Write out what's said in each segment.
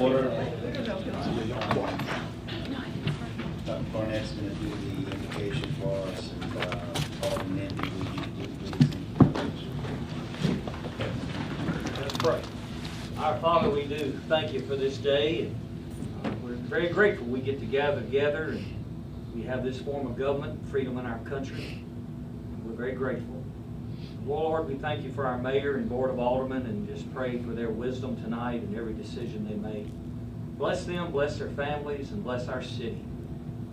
Order. Dr. Barnett's going to do the invocation for us, and Alderman Indy, will you please? Let's pray. Our Father, we do thank you for this day, and we're very grateful we get to gather together, and we have this form of government, freedom in our country. We're very grateful. Lord, we thank you for our mayor and board of aldermen, and just pray for their wisdom tonight and every decision they make. Bless them, bless their families, and bless our city.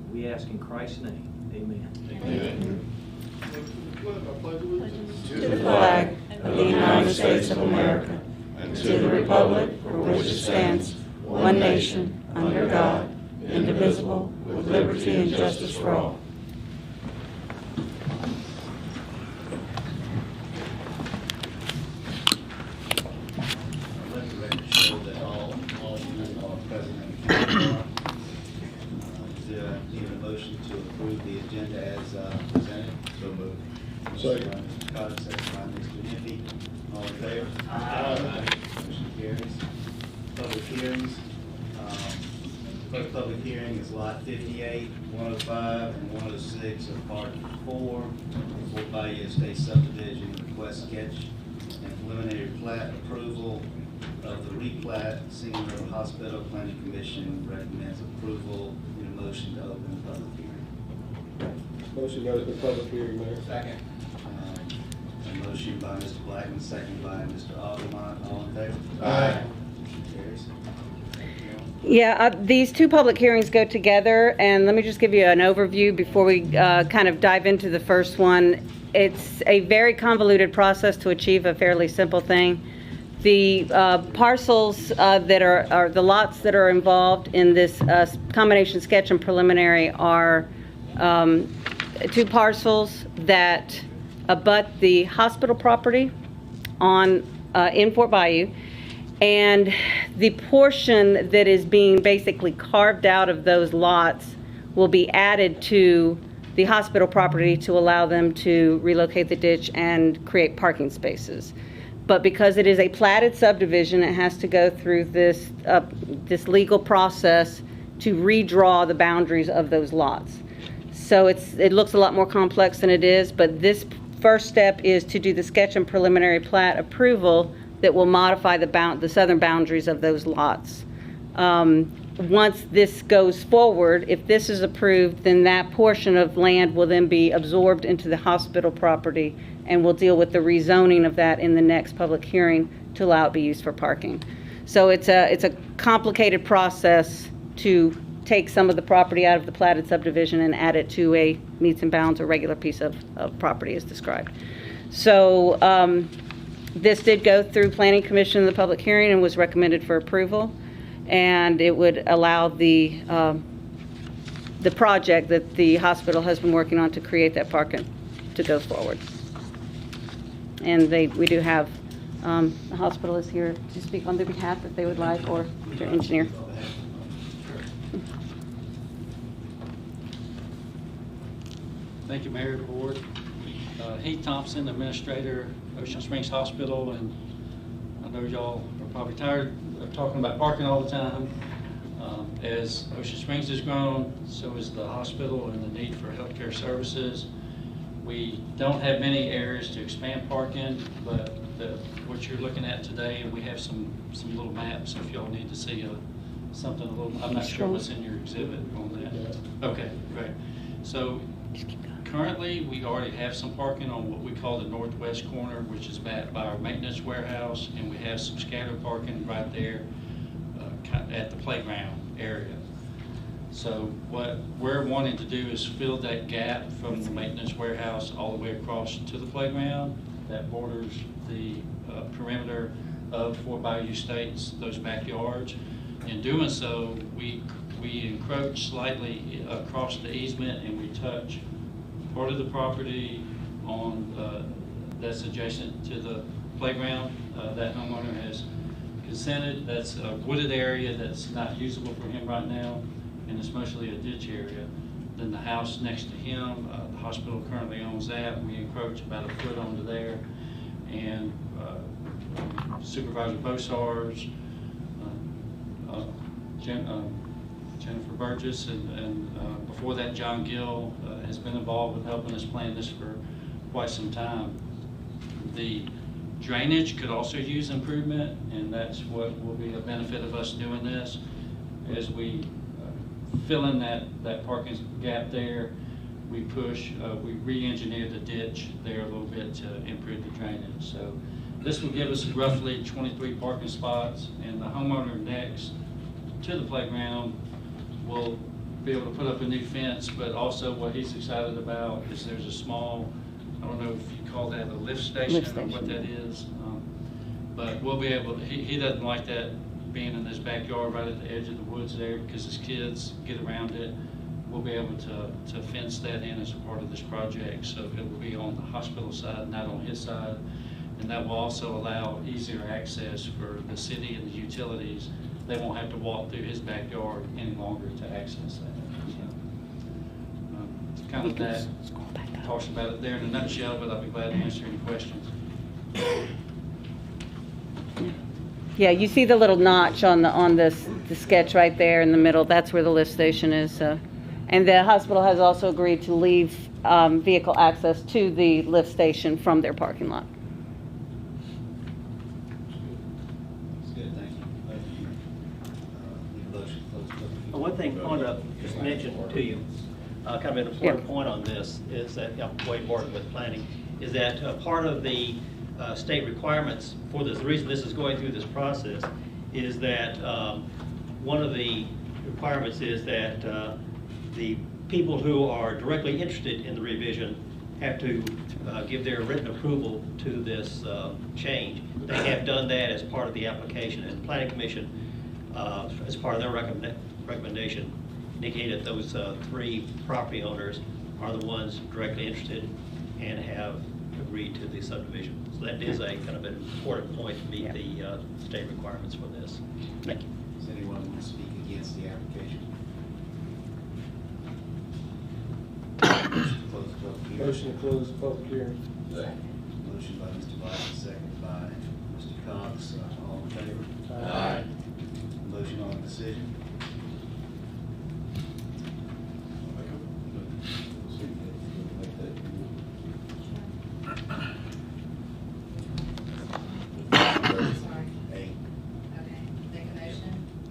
We ask in Christ's name. Amen. Amen. To the flag of the United States of America, and to the republic for which it stands, one nation, under God, indivisible, with liberty and justice for all. Let the record show that all aldermen are present in the council. Is there a motion to approve the agenda as presented? So moved. Second. Mr. Cotter, second by Mr. Nippy. All in favor? Motion carries. Public hearings. First public hearing is lot 58, 105, and 106 of Part 4, Fort Bayou Estate subdivision, request sketch and preliminary plat approval of the replat. Single River Hospital Planning Commission recommends approval. In a motion to open the public hearing. Motion to open public hearing, Mayor. Second. A motion by Mr. Blackman, second by Mr. Alderman. All in favor? Aye. Motion carries. Yeah, these two public hearings go together, and let me just give you an overview before we kind of dive into the first one. It's a very convoluted process to achieve a fairly simple thing. The parcels that are the lots that are involved in this combination sketch and preliminary are two parcels that abut the hospital property on in Fort Bayou. And the portion that is being basically carved out of those lots will be added to the hospital property to allow them to relocate the ditch and create parking spaces. But because it is a platted subdivision, it has to go through this legal process to redraw the boundaries of those lots. So it looks a lot more complex than it is, but this first step is to do the sketch and preliminary plat approval that will modify the southern boundaries of those lots. Once this goes forward, if this is approved, then that portion of land will then be absorbed into the hospital property, and we'll deal with the rezoning of that in the next public hearing to allow it to be used for parking. So it's a complicated process to take some of the property out of the platted subdivision and add it to a meets and bounds or regular piece of property as described. So this did go through Planning Commission in the public hearing and was recommended for approval, and it would allow the project that the hospital has been working on to create that parking to go forward. And we do have the hospital is here to speak on their behalf if they would like, or their engineer. Thank you, Mayor, Board. Heath Thompson, Administrator, Ocean Springs Hospital, and I know y'all are probably tired of talking about parking all the time. As Ocean Springs has grown, so is the hospital and the need for healthcare services. We don't have many areas to expand parking, but what you're looking at today, and we have some little maps if y'all need to see something a little. I'm not sure what's in your exhibit on that. Okay, great. So currently, we already have some parking on what we call the northwest corner, which is back by our maintenance warehouse, and we have some scattered parking right there at the playground area. So what we're wanting to do is fill that gap from the maintenance warehouse all the way across to the playground that borders the perimeter of Fort Bayou Estates, those backyards. In doing so, we encroach slightly across the easement, and we touch part of the property on that's adjacent to the playground. That homeowner has consented. That's a wooded area that's not usable for him right now, and it's mostly a ditch area. Then the house next to him, the hospital currently owns that. We encroach about a foot onto there, and Supervisor Bosar's Jennifer Burgess, and before that, John Gill has been involved with helping us plan this for quite some time. The drainage could also use improvement, and that's what will be a benefit of us doing this. As we fill in that parking gap there, we re-engineer the ditch there a little bit to improve the drainage. So this will give us roughly 23 parking spots, and the homeowner next to the playground will be able to put up a new fence, but also what he's excited about is there's a small, I don't know if you call that a lift station or what that is, but we'll be able to, he doesn't like that being in his backyard right at the edge of the woods there because his kids get around it. We'll be able to fence that in as a part of this project, so it will be on the hospital side, not on his side. And that will also allow easier access for the city and the utilities. They won't have to walk through his backyard any longer to access that. So, kind of that, talks about it there in a nutshell, but I'll be glad to answer any questions. Yeah, you see the little notch on the sketch right there in the middle. That's where the lift station is. And the hospital has also agreed to leave vehicle access to the lift station from their parking lot. That's good, thank you. Need a motion to close the public hearing. One thing I wanted to just mention to you, kind of an important point on this, is that, Wade Morton with planning, is that part of the state requirements for this, the reason this is going through this process, is that one of the requirements is that the people who are directly interested in the revision have to give their written approval to this change. They have done that as part of the application, and the Planning Commission, as part of their recommendation, indicated that those 3 property owners are the ones directly interested and have agreed to the subdivision. So that is a kind of an important point to meet the state requirements for this. Thank you. Does anyone want to speak against the application? Close the public hearing. Motion to close the public hearing. Motion by Mr. Biden, second by Mr. Cox. All in favor? Aye. Motion on the decision.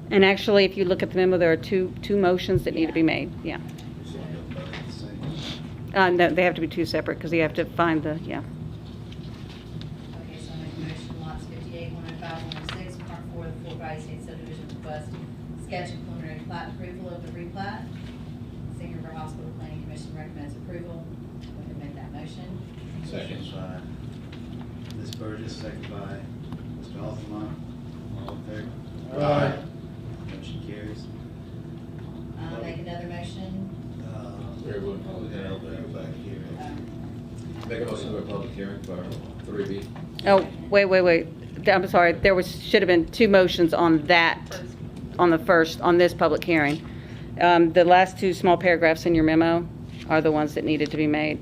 And actually, if you look at the memo, there are two motions that need to be made. Yeah. No, they have to be 2 separate because you have to find the, yeah. Okay, so I make a motion, lots 58, 105, 106, part 4 of the Fort Valley State Subdivision request, sketch and preliminary plat approval of the replat. Senior River Hospital Planning Commission recommends approval. We can make that motion. Second by Ms. Burgess, second by Mr. Aldermen. All in favor? Aye. Motion carries. Make another motion. Very well. We got everybody here. Make a motion to a public hearing for 3B. Oh, wait. I'm sorry. There should have been 2 motions on that, on this public hearing. The last 2 small paragraphs in your memo are the ones that needed to be made.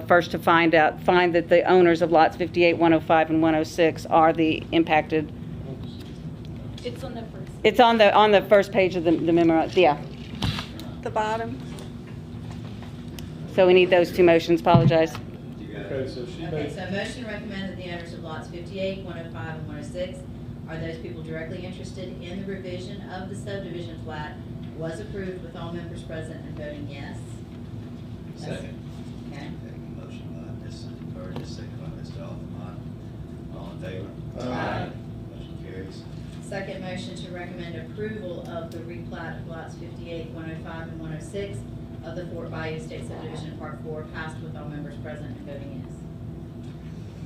First, to find that the owners of lots 58, 105, and 106 are the impacted. It's on the first. It's on the first page of the memo. Yeah. The bottom. So we need those 2 motions. Apologize. You got Okay, it. so she Okay, made, so motion to recommend that the owners of lots 58, 105, and 106 are those people directly interested in the revision of the subdivision plat was approved with all members present and voting yes. Second. Okay. Motion by Ms. Burgess, second by Mr. Aldermen. All in favor? Aye. Motion carries. Second motion to recommend approval of the replat of lots 58, 105, and 106 of the Fort Bayou State Subdivision Part 4 passed with all members present and voting yes.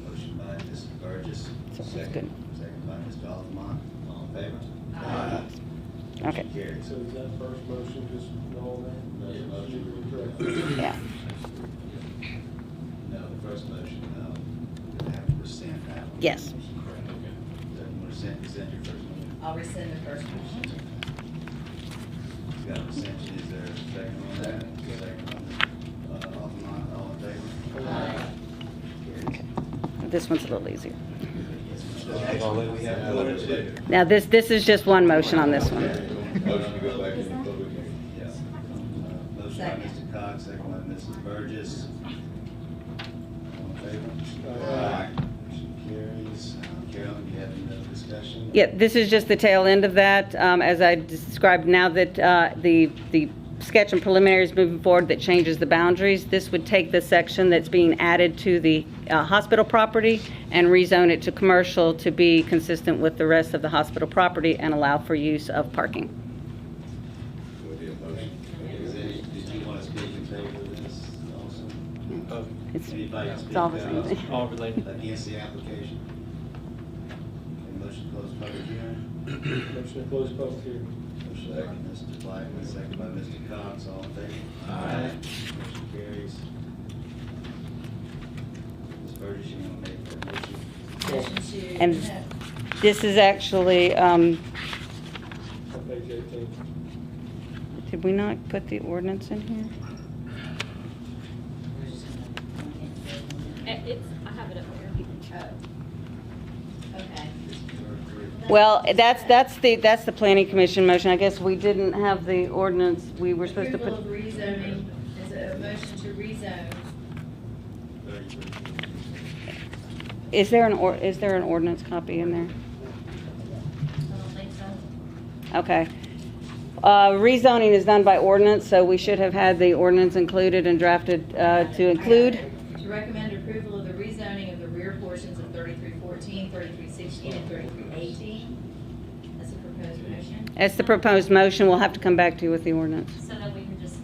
Motion by Mr. Burgess. So that's second. good. Second by Mr. Aldermen. All in favor? Aye. Okay. Motion carries. so is that first motion just all that? Yeah, motion. Correct. Yeah. No, the first motion, we have to rescind that one. Yes. Correct, okay. So you want to rescind your first motion? I'll rescind the first motion. You got a rescission, is there a second on that? Second on Aldermen, all in favor? Aye. Carries. This one's a little easier. Yes, Well, we have to go to. Now, this is just one motion on this one. Motion to go back into public hearing. Yes. Motion by Mr. Cox, second by Mrs. Burgess. All in favor? Aye. Motion carries. Carolyn, you have any other discussion? Yeah, this is just the tail end of that. As I described, now that the sketch and preliminary is moving forward that changes the boundaries, this would take the section that's being added to the hospital property and rezone it to commercial to be consistent with the rest of the hospital property and allow for use of parking. Would be a motion. Did you want to speak in favor of this also? It's Anybody speak it's all the same thing. All related. against the application? Okay, motion to close public hearing. Motion to close public hearing. Motion by Mr. Blackman, second by Mr. Cox, all in favor? Aye. Motion carries. Ms. Burgess, you want to make that motion? Motion to. And no. this is actually, On page 18. did we not put the ordinance in here? I have it up there. Oh. Okay. Well, that's the planning commission motion. I guess we didn't have the ordinance. We were supposed to put, Approval of rezoning, is a motion to rezone. is there an ordinance copy in there? I don't think so. Okay. Rezoning is done by ordinance, so we should have had the ordinance included and drafted to include. To recommend approval of the rezoning of the rear portions of 3314, 3316, and 3318. That's a proposed motion. That's the proposed motion. We'll have to come back to you with the ordinance. So that we can just,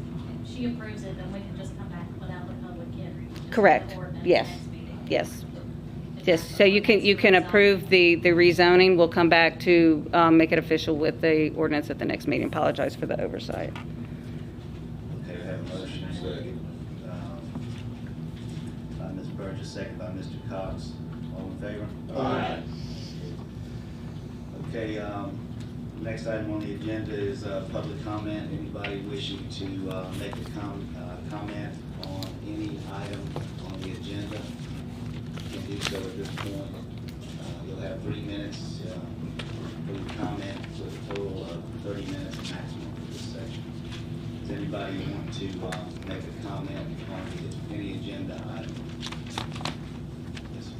if she approves it, then we can just come back without the public hearing. Just have Correct. the ordinance Yes. next meeting. Yes. If Yes, that's so what you can ordinance approve the rezoning. We'll come back to make it official with the ordinance at the next meeting. Apologize for the oversight. Okay, we have a motion, by Ms. Burgess, second by Mr. Cox, all in favor? Aye. Okay, next item on the agenda is public comment. Anybody wishing to make a comment on any item on the agenda can do so at this point. You'll have 3 minutes for your comment, with a total of 30 minutes maximum for this section. Does anybody want to make a comment on any agenda item? Yes, sir.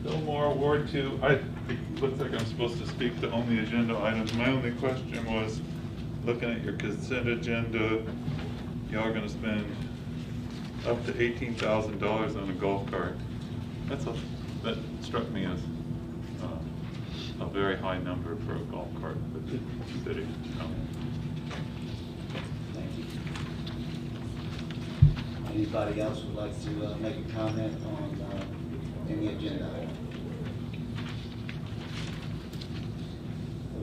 Bill Moore, Ward 2. It looks like I'm supposed to speak to only agenda items. My only question was, looking at your consent agenda, y'all gonna spend up to $18,000 on a golf cart. That struck me as a very high number for a golf cart for the city. Thank you. Anybody else would like to make a comment on any agenda item?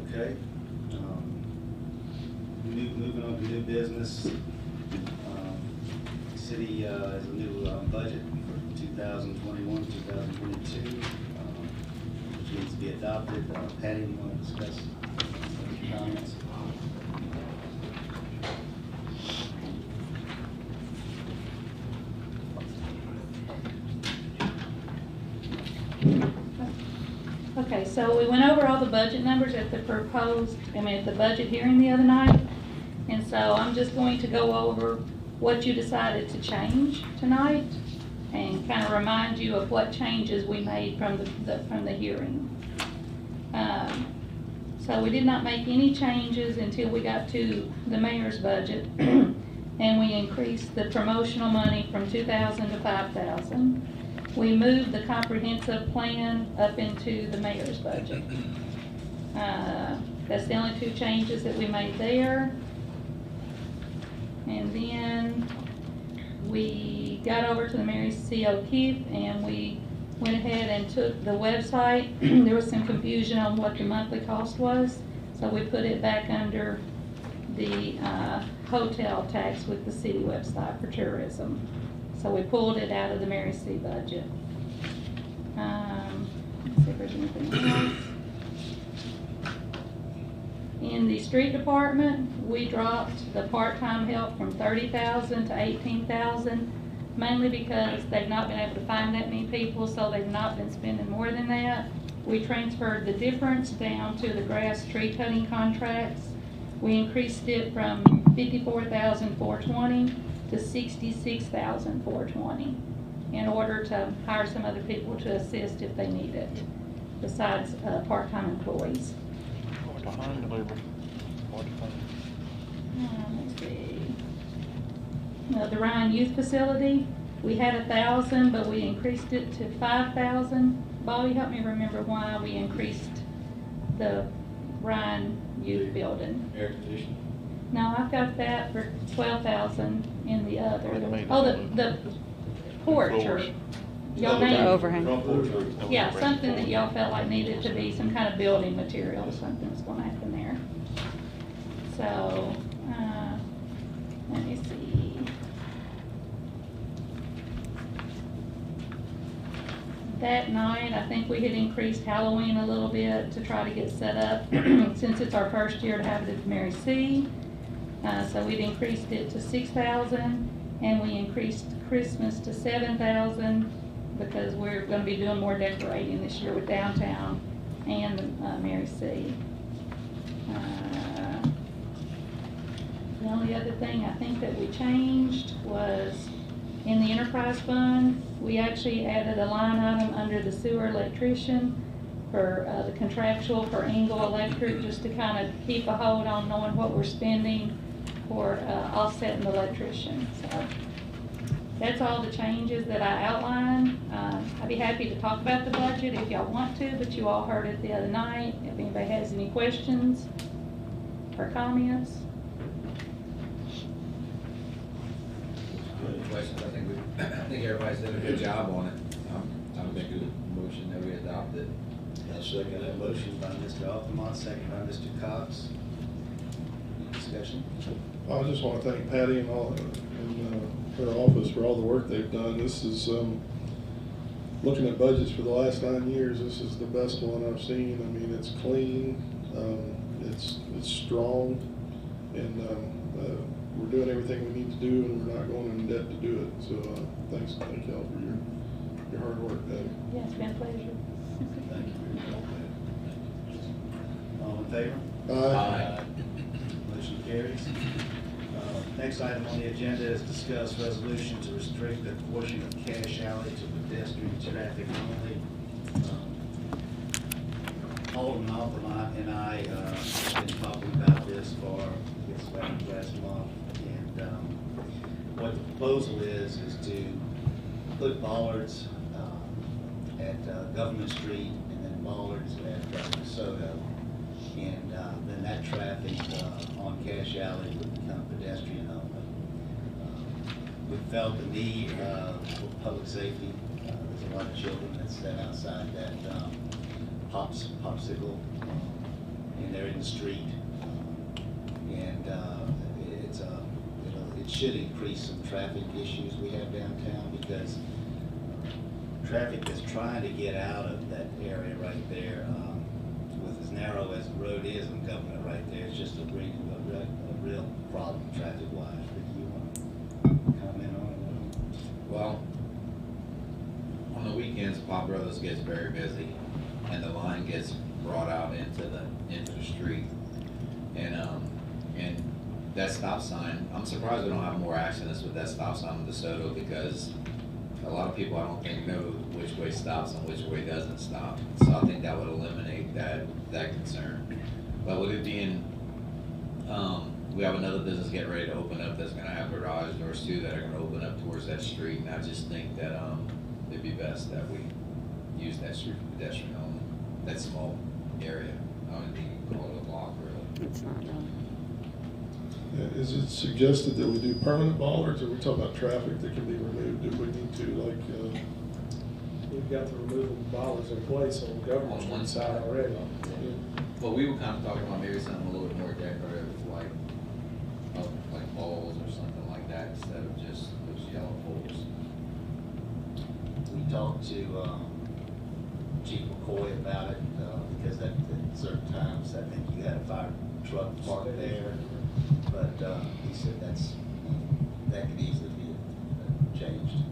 Okay. Moving on to new business. City has a new budget for 2021, 2022, which needs to be adopted. Patty, you want to discuss any comments? Okay, so we went over all the budget numbers at the at the budget hearing the other night. And so I'm just going to go over what you decided to change tonight and kind of remind you of what changes we made from the hearing. So we did not make any changes until we got to the mayor's budget. And we increased the promotional money from $2,000 to $5,000. We moved the comprehensive plan up into the mayor's budget. That's the only two changes that we made there. And then we got over to the Mary C. O'Keefe and we went ahead and took the website. There was some confusion on what the monthly cost was, so we put it back under the hotel tax with the city website for tourism. So we pulled it out of the Mary C. budget. Let's see if there's anything else. In the street department, we dropped the part-time help from $30,000 to $18,000, mainly because they've not been able to find that many people, so they've not been spending more than that. We transferred the difference down to the grass tree cutting contracts. We increased it from $54,420 to $66,420 in order to hire some other people to assist if they need it, besides part-time employees. Let's see. The Ryan Youth Facility, we had 1,000, but we increased it to 5,000. Bobby, help me remember why we increased the Ryan Youth Building. Air conditioning. No, I've got that for 12,000 in the other. Oh, the porch or y'all The named. overhang. Yeah, something that y'all felt like needed to be some kind of building material, something was gonna happen there. So, let me see. That night, I think we had increased Halloween a little bit to try to get set up, since it's our first year to have it at Mary C. So we'd increased it to 6,000, and we increased Christmas to 7,000, because we're gonna be doing more decorating this year with downtown and Mary C. The only other thing I think that we changed was in the enterprise fund, we actually added a line item under the sewer electrician for the contractual for Engle Electric, just to kind of keep a hold on knowing what we're spending for offsetting the electrician. So that's all the changes that I outlined. I'd be happy to talk about the budget if y'all want to, but you all heard it the other night. If anybody has any questions or comments. Questions, I think everybody's done a good job on it. I'll make a motion that we adopt it. I'll second that motion by Mr. Alderman, second by Mr. Cox. Any discussion? I just want to thank Patty and all, and her office for all the work they've done. This is, looking at budgets for the last 9 years, this is the best one I've seen. I mean, it's clean, it's strong, and we're doing everything we need to do, and we're not going in debt to do it. So thank y'all for your hard work, Patty. Yeah, it's been a pleasure. Thank you. All in favor? Aye. Motion carries. Next item on the agenda is discuss resolution to restrict a portion of cash alley to pedestrian traffic only. Alderman and I have been talking about this for, I guess, last month. And what the proposal is to put bollards at Government Street and then bollards at DeSoto. And then that traffic on Cash Alley would become pedestrian only. We felt the need for public safety. There's a lot of children that stand outside that popsicle, and they're in the street. And it should increase some traffic issues we have downtown, because traffic that's trying to get out of that area right there, with as narrow as the road is in Government right there, it's just a real problem traffic-wise. Do you want to comment on it? Well, on the weekends, Pop Brothers gets very busy, and the line gets brought out into the street, and that stop sign. I'm surprised we don't have more accidents with that stop sign in DeSoto, because a lot of people, I don't think, know which way stops and which way doesn't stop. So I think that would eliminate that concern. But with it being, we have another business getting ready to open up that's going to have garage doors too that are going to open up towards that street, and I just think that it'd be best that we use that street for pedestrian only. That small area. I don't think you can call it a block, really. It's not really. Is it suggested that we do permanent bollards, or are we talking about traffic that can be removed if we need to, like, We've got the removable bollards in place on Government On one Street side side. already. Well, we were kind of talking about maybe something a little bit more decorative, like balls or something like that, instead of just those yellow poles. We talked to Chief McCoy about it, because at certain times, I think you had a fire truck parked there. But he said that could easily be changed.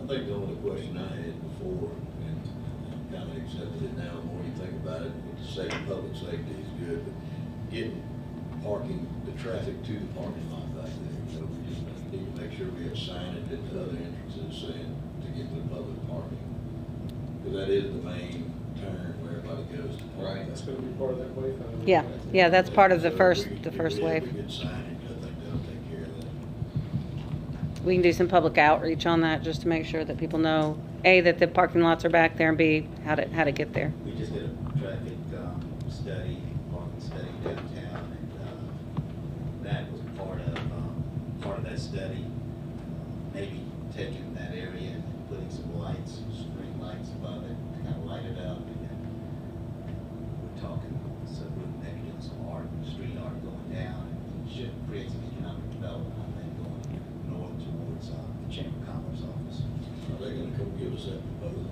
I think the only question I had before, and kind of accepted it now. The more you think about it, public safety is good, but getting parking, the traffic to the parking lot back there, you know, we just need to make sure we have signage at the other entrances saying to get to the public parking. Because that is the main turn where everybody goes to park. That's gonna be part of that wayfinding. Yeah, yeah, that's part of the So first, if the we- first if wave. we get signage, I think that'll take care of that. We can do some public outreach on that, just to make sure that people know, A, that the parking lots are back there, and B, how to get there. We just did a traffic study, parking study downtown, and that was part of that study. Maybe taking that area and putting some lights, street lights above it to kind of light it up. And then we're talking, so we're maybe doing some art, street art going down. It should create some economic development, I think, going north towards the Chamber of Commerce office. Are they gonna come give us that proposal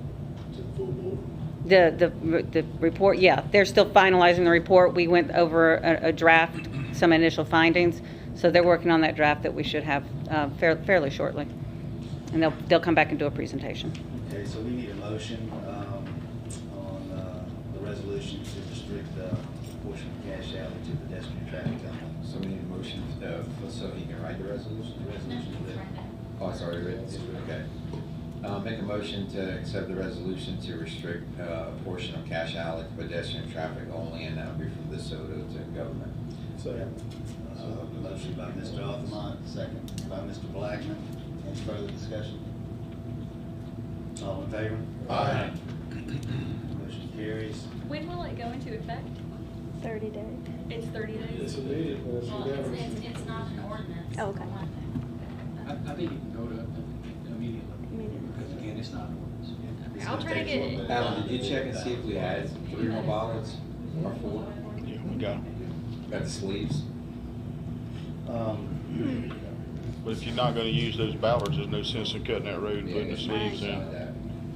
to the full board? The report, yeah, they're still finalizing the report. We went over a draft, some initial findings, so they're working on that draft that we should have fairly shortly. And they'll come back and do a presentation. Okay, so we need a motion on the resolution to restrict the portion of cash alley to pedestrian traffic only. So we need a motion, so he can write the resolution? The resolution is written. Oh, it's already written, okay. Make a motion to accept the resolution to restrict a portion of Cache Alley to pedestrian traffic only, and that would be from DeSoto to government. Second. Motion by Mr. Aldermen, second by Mr. Blackman. Any further discussion? All in favor? Aye. Motion carries. When will it go into effect? 30 days. It's 30 days? It's immediate when it's Well, unanimous. it's not an ordinance. Oh, okay. I think you can go to immediately, because again, it's not an ordinance. I'll try to get it. Alan, did you check and see if we had 3 more bollards or 4? Yeah, we got 'em. Got the sleeves? But if you're not gonna use those ballards, there's no sense in cutting that road and putting the sleeves in.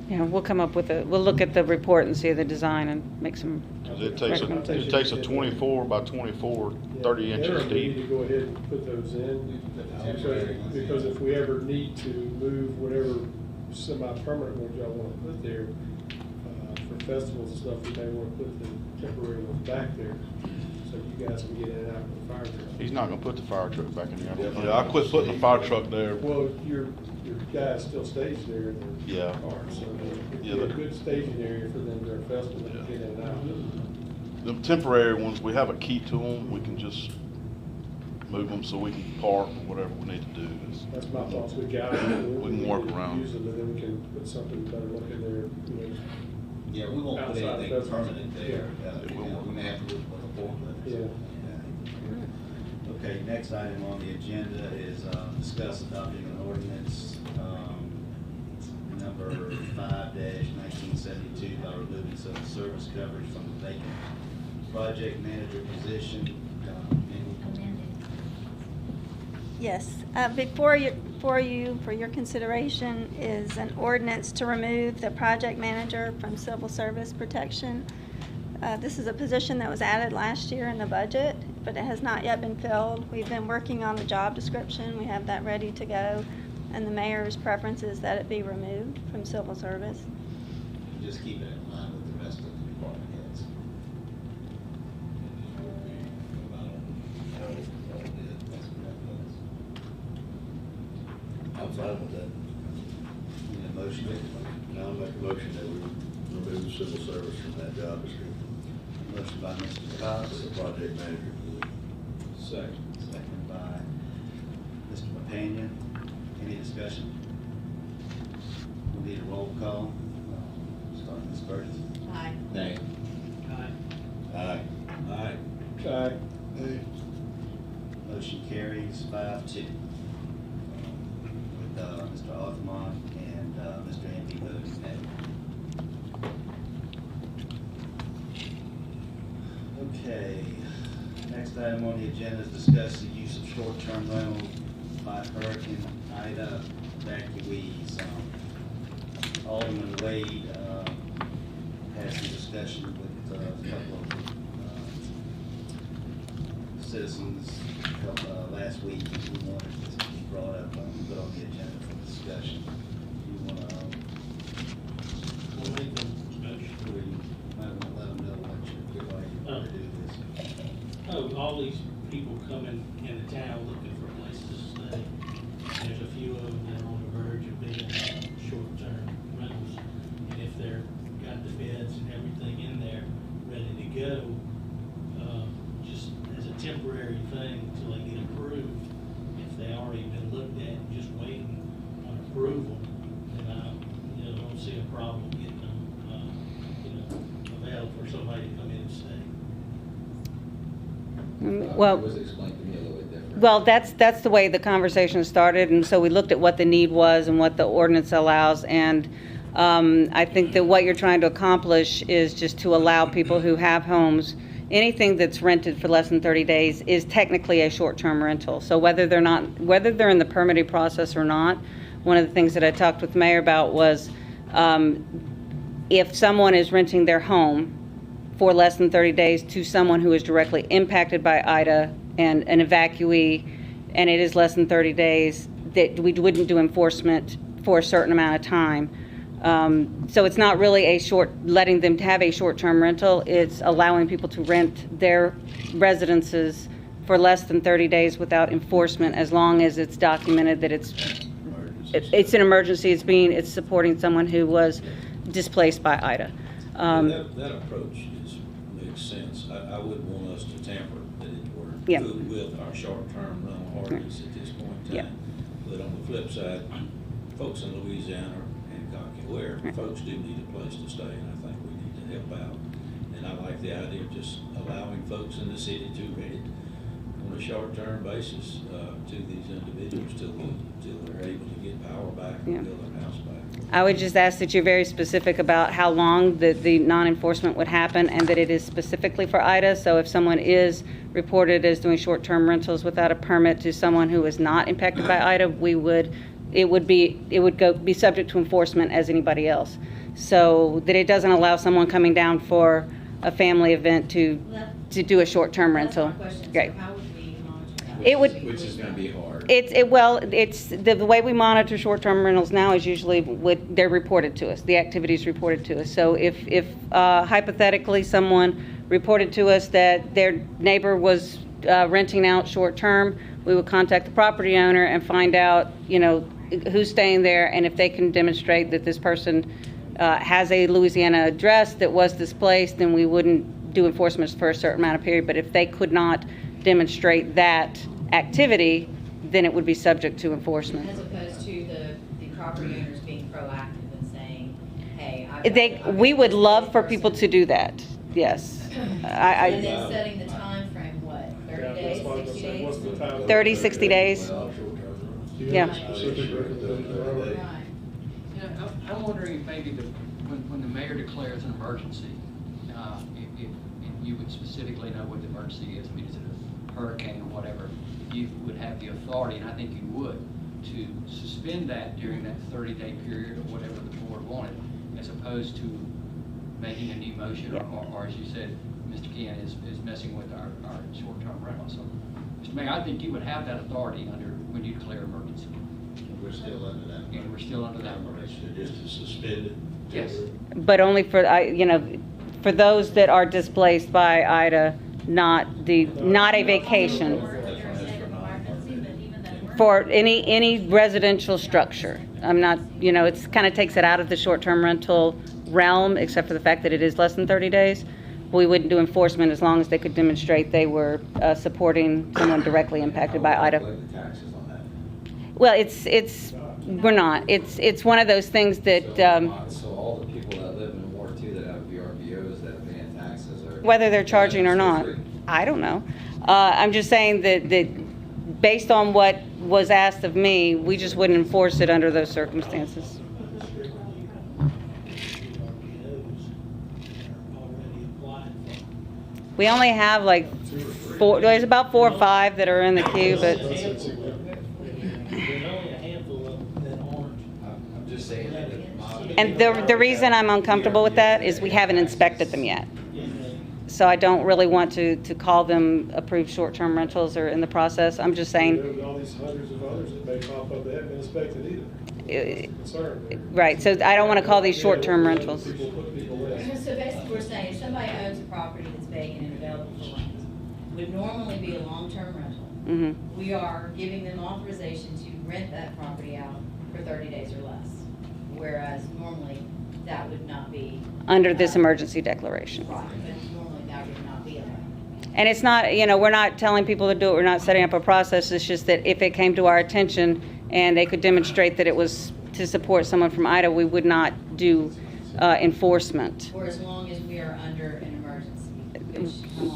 Yeah, we'll come up with we'll look at the report and see the design and make some 'Cause it takes a 24 by 24, 30 Yeah, inches we need deep. to go ahead and put those in, because if we ever need to move whatever semi-permanent ones y'all wanna put there, for festivals and stuff, we may wanna put the temporary ones back there, so you guys can get in and out with the fire truck. He's not gonna put the fire truck back in there. Yeah, I quit putting the fire truck there. Well, your guys still stage there in their Yeah. cars, so it'd Yeah, be a but- good staging area for them during festival to get in and out. The temporary ones, we have a key to them, we can just move them so we can park or whatever we need to do. That's my thoughts, we got it. We can work around. Use them, and then we can put something better looking there, you know. Yeah, we won't put Outside anything festival. permanent there. It won't. We may have to look for a forklift. Yeah. Okay, next item on the agenda is discuss adopting an ordinance number 5-1972 by removing civil service coverage from the vacant project manager position. Amended. Yes, before you, for your consideration, is an ordinance to remove the project manager from civil service protection. This is a position that was added last year in the budget, but it has not yet been filled. We've been working on the job description. We have that ready to go, and the mayor's preference is that it be removed from civil service. Just keep it in line with the rest of the department heads. I'm fine with that. Need a motion? Now I'll make a motion that we remove the civil service from that job description. Motion by Mr. For Cox. the project manager position. Second by Mr. McPanion. Any discussion? We need a roll call. Starting with Ms. Burgess. Aye. Nay. Aye. Aye. Aye. Motion carries 5-2. With Mr. Aldermen and Mr. Andy voting nay. Okay, next item on the agenda is discuss the use of short-term rental by Hurricane Ida evacuees. Alderman Wade had some discussion with a couple of citizens last week. We wanted this to be brought up, put on the agenda for discussion. You want to? No, all these people coming into town looking for places to stay. There's a few of them that are on the verge of being short-term rentals. And if they're got the beds and everything in there ready to go, just as a temporary thing until they get approved, if they already been looked at and just waiting on approval, then I don't see a problem getting them, available for somebody to come in and stay. Well, It was explained to me a little bit different. well, that's the way the conversation started, and so we looked at what the need was and what the ordinance allows, and I think that what you're trying to accomplish is just to allow people who have homes, anything that's rented for less than 30 days is technically a short-term rental. So whether they're in the permitting process or not, one of the things that I talked with the mayor about was if someone is renting their home for less than 30 days to someone who is directly impacted by Ida and an evacuee, and it is less than 30 days, that we wouldn't do enforcement for a certain amount of time. So it's not really letting them have a short-term rental. It's allowing people to rent their residences for less than 30 days without enforcement, as long as it's documented that it's an emergency. It's supporting someone who was displaced by Ida. That approach makes sense. I wouldn't want us to tamper with our short-term rental ordinance at this point in time. But on the flip side, folks in Louisiana and where folks do need a place to stay, and I think we need to help out. And I like the idea of just allowing folks in the city to rent it on a short-term basis to these individuals till they're able to get power back and build their house back. I would just ask that you're very specific about how long the non-enforcement would happen, and that it is specifically for Ida. So if someone is reported as doing short-term rentals without a permit to someone who is not impacted by Ida, it would be subject to enforcement as anybody else. So that it doesn't allow someone coming down for a family event to do a short-term rental. That's my question. Great. So how would we monitor that? Which is going to be hard. It's the way we monitor short-term rentals now is usually they're reported to us. The activity's reported to us. So if hypothetically someone reported to us that their neighbor was renting out short-term, we would contact the property owner and find out, who's staying there, and if they can demonstrate that this person has a Louisiana address that was displaced, then we wouldn't do enforcement for a certain amount of period. But if they could not demonstrate that activity, then it would be subject to enforcement. As opposed to the property owners being proactive and saying, hey, we would love for people to do that, yes. And then setting the time frame, what, 30 days, 60 days? What's the time? 30, 60 days. Yeah. Right. I'm wondering if maybe when the mayor declares an emergency, if you would specifically know what the emergency is, I mean, is it a hurricane or whatever, you would have the authority, and I think you would, to suspend that during that 30-day period or whatever the board wanted, as opposed to making a new motion, or as you said, Mr. Ken is messing with our short-term rental. So, Mr. Mayor, I think you would have that authority when you declare emergency. We're still under that. And we're still under that emergency. Just to suspend it. Yes. But only for, for those that are displaced by Ida, not a vacation. For any residential structure. I'm not, it's kind of takes it out of the short-term rental realm, except for the fact that it is less than 30 days. We wouldn't do enforcement as long as they could demonstrate they were supporting someone directly impacted by Ida. Well, we're not. It's one of those things that. So all the people that live in Ward 2 that have VRBOs that are paying taxes are. Whether they're charging or not, I don't know. I'm just saying that based on what was asked of me, we just wouldn't enforce it under those circumstances. We only have like there's about 4 or 5 that are in the queue, but. There's only a handful of them that aren't. I'm just saying that. And the reason I'm uncomfortable with that is we haven't inspected them yet. So I don't really want to call them approved short-term rentals or in the process. I'm just saying. All these hundreds of others that may pop up, they haven't been inspected either. Right, so I don't want to call these short-term rentals. So basically we're saying if somebody owns a property that's vacant and available for rent, would normally be a long-term rental. Mm-hmm. We are giving them authorization to rent that property out for 30 days or less, whereas normally that would not be. Under this emergency declaration. Right, but normally that would not be allowed. And it's not, you know, we're not telling people to do it, we're not setting up a process, it's just that if it came to our attention and they could demonstrate that it was to support someone from Ida, we would not do enforcement. For as long as we are under an emergency. Which,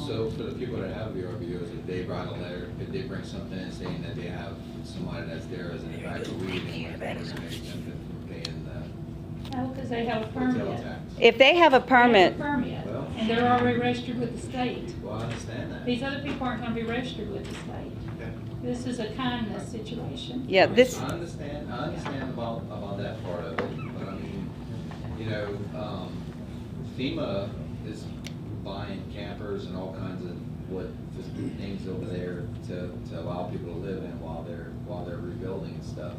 So for the people that have VRBOs, if they write a letter, if they bring something in saying that they have somebody that's there as an evacuee, then we're going to make them paying the Oh, because they have a hotel permit. tax. If they have a permit, They have a permit, Well- and they're already registered with the state. Well, I understand that. These other people aren't gonna be registered with the state. Okay. This is a kindness situation. yeah, this, I understand about that part of it, but I mean, you know, FEMA is buying campers and all kinds of things over there to allow people to live in while they're rebuilding and stuff.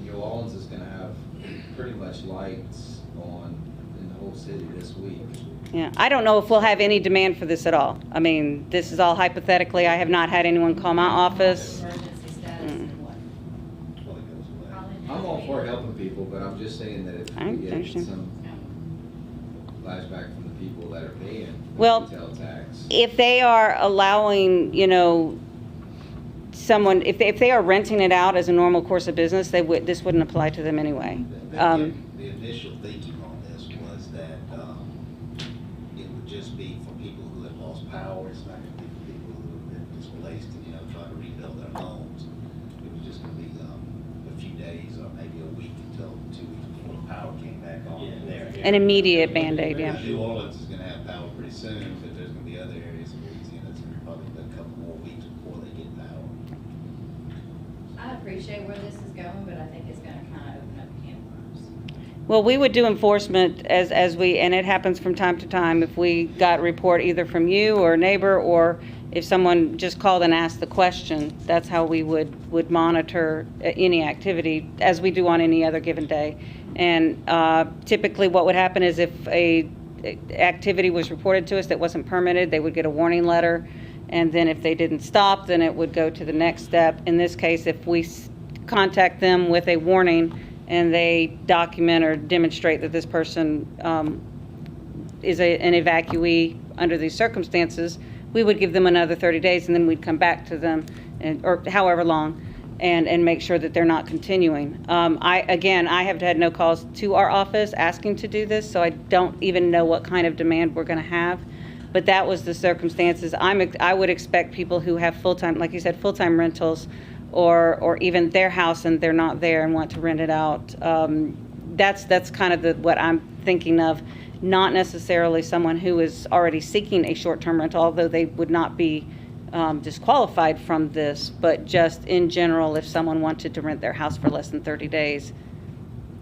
New Orleans is gonna have pretty much lights on in the whole city this week. yeah, I don't know if we'll have any demand for this at all. I mean, this is all hypothetically, I have not had anyone call my office. emergency status and what? Well, it goes away. Probably I'm all for helping people, but I'm just saying that if I we get understand. some flashback from the people that are paying the Well, hotel tax. If they are allowing, you know, someone, if they are renting it out as a normal course of business, this wouldn't apply to them anyway. The initial thinking on this was that it would just be for people who have lost power. It's not going to be for people who have been displaced and, trying to rebuild their homes. It was just going to be a few days or maybe a week until 2 weeks before the power came back on in their area. An immediate Band-Aid, yeah. New Orleans is going to have power pretty soon, but there's going to be other areas in Louisiana that's going to probably be a couple more weeks before they get power. I appreciate where this is going, but I think it's gonna kind of open up a can of worms. Well, we would do enforcement as we, and it happens from time to time, if we got a report either from you or a neighbor, or if someone just called and asked the question, that's how we would monitor any activity, as we do on any other given day. And typically what would happen is if a activity was reported to us that wasn't permitted, they would get a warning letter. And then if they didn't stop, then it would go to the next step. In this case, if we contact them with a warning and they document or demonstrate that this person is an evacuee under these circumstances, we would give them another 30 days, and then we'd come back to them, or however long, and make sure that they're not continuing. I have had no calls to our office asking to do this, so I don't even know what kind of demand we're going to have. But that was the circumstances. I would expect people who have full-time, like you said, full-time rentals, or even their house and they're not there and want to rent it out. That's kind of what I'm thinking of. Not necessarily someone who is already seeking a short-term rental, although they would not be disqualified from this, but just in general, if someone wanted to rent their house for less than 30 days,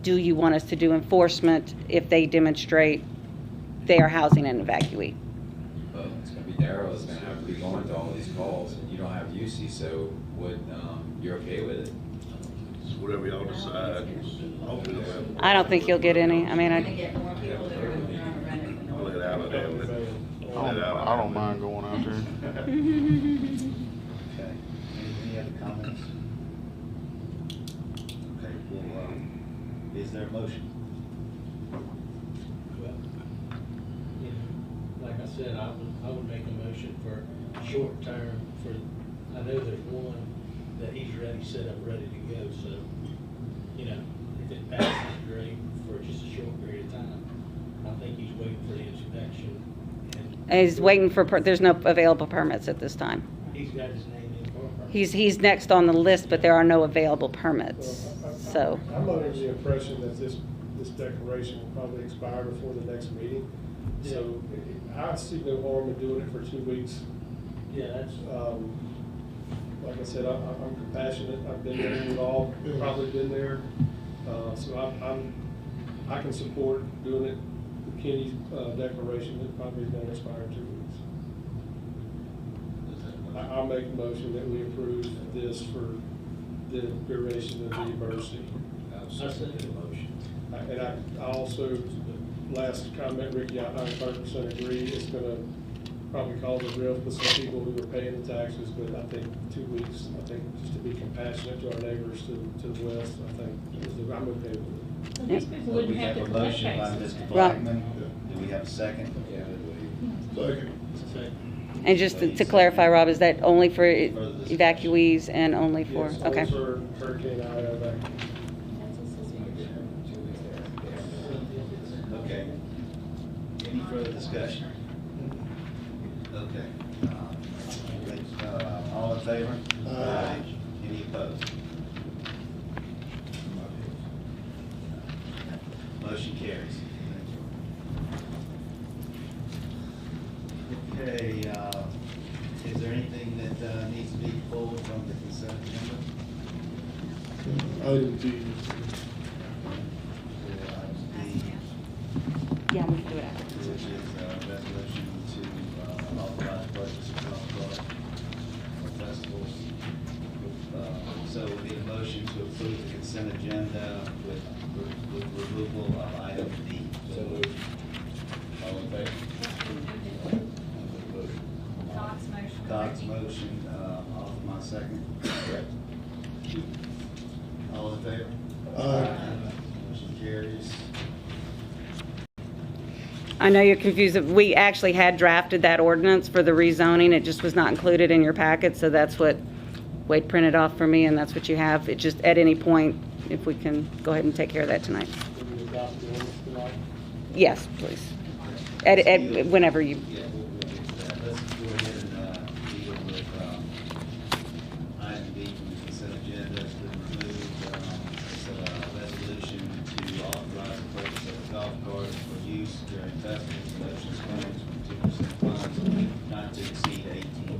do you want us to do enforcement if they demonstrate they are housing an evacuee? Well, it's gonna be Darryl that's gonna have to be going to all these calls, and you don't have UC, so you're okay with it? It's whatever y'all decide. Hopefully they'll have. I don't think you'll get any. I mean, We're gonna get more people that are gonna be trying to rent it than I'll let Alan handle it. I don't mind going out there. Okay, any other comments? Okay, well, is there a motion? Well, like I said, I would make a motion for short term I know there's one that he's ready, set up, ready to go, so, if it passes, great, for just a short period of time. I think he's waiting for the inspection, and he's waiting for, there's no available permits at this time. he's got his name in for it. He's next on the list, but there are no available permits, so. I'm under the impression that this declaration will probably expire before the next meeting. So I see no harm in doing it for 2 weeks. Yeah, that's, Like I said, I'm compassionate. I've been there. We've all probably been there. So I can support doing it. Kenny's declaration that probably is going to expire in 2 weeks. I'll make a motion that we approve this for the duration of the emergency. I'll second the motion. And I also, last comment, Ricky, I 100% agree. It's going to probably caused a rift with some people who were paying the taxes, but I think 2 weeks, I think just to be compassionate to our neighbors to the west, I think, I'm okay with it. These people We wouldn't have have to a collect motion by taxes. Mr. Right. Blackman. Do we have a second? Second. And just to clarify, Rob, is that only for evacuees and only for, Yes, okay. only for Hurricane Ida evacuation. Okay. Any further discussion? Okay. All in favor? Aye. Any opposed? Motion carries. Okay, is there anything that needs to be pulled from the consent agenda? Item D. Yeah, we can do it after. Which is a resolution to authorize purchase of golf cart for festivals. So we need a motion to approve the consent agenda with removal of item D. So moved. All in favor? Cox motion. Cox motion, offer my second. All in favor? Aye. Motion carries. I know you're confused. We actually had drafted that ordinance for the rezoning. It just was not included in your packet, so that's what Wade printed off for me, and that's what you have. It just, at any point, if we can go ahead and take care of that tonight. Will we adopt the ordinance tonight? Yes, please. Whenever you, Yeah, we'll get to that. Let's go ahead and deal with item B from the consent agenda. It's been removed. It's a resolution to authorize the purchase of a golf cart for use during festivals and ocean swimmings from 2% funds not to exceed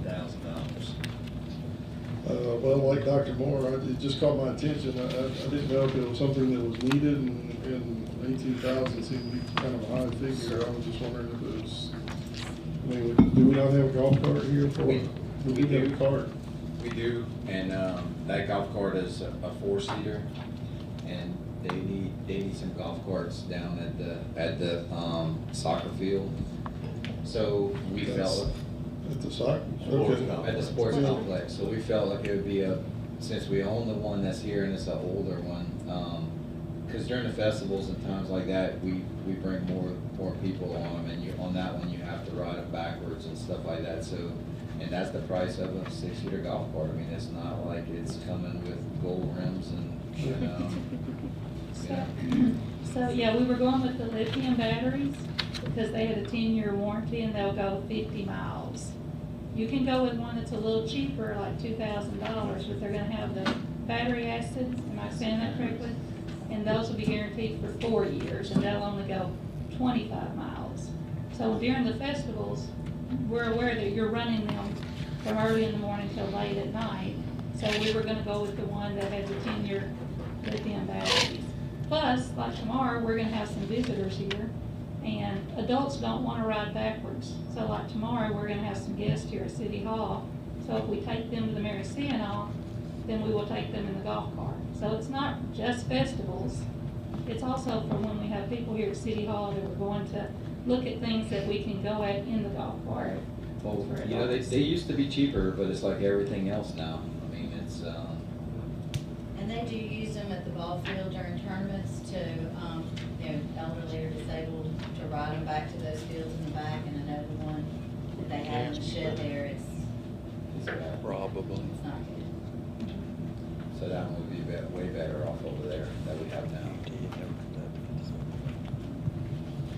$18,000. Well, like Dr. Moore, it just caught my attention. I didn't know if it was something that was needed, and 18,000 seemed to be kind of a high figure. I was just wondering if it was, I mean, do we not have a golf cart here for? We have a cart? We do, and that golf cart is a 4-seater, and they need some golf carts down at the soccer field. So we felt At the soccer? at the sports complex. So we felt like it would be since we own the one that's here and it's an older one, because during the festivals and times like that, we bring more people on them, and on that one you have to ride them backwards and stuff like that. So, and that's the price of a 6-seater golf cart. I mean, it's not like it's coming with gold rims and So, yeah, we were going with the lithium batteries because they had a 10-year warranty and they'll go 50 miles. You can go with one that's a little cheaper, like $2,000, but they're gonna have the battery acids, am I saying that correctly? And those will be guaranteed for 4 years, and they'll only go 25 miles. So during the festivals, we're aware that you're running them from early in the morning till late at night. So we were gonna go with the one that had the 10-year lithium batteries. Plus, like tomorrow, we're gonna have some visitors here, and adults don't wanna ride backwards. So like tomorrow, we're gonna have some guests here at City Hall. So if we take them to the Mary Sienna, then we will take them in the golf cart. So it's not just festivals, it's also for when we have people here at City Hall that we're going to look at things that we can go at in the golf cart. well, you know, they used to be cheaper, but it's like everything else now. I mean, it's And they do use them at the ball field during tournaments to, elderly or disabled, to ride them back to those fields in the back. And I know the one that they had in the shed there, it's probably. it's not good. So that one would be way better off over there that we have now.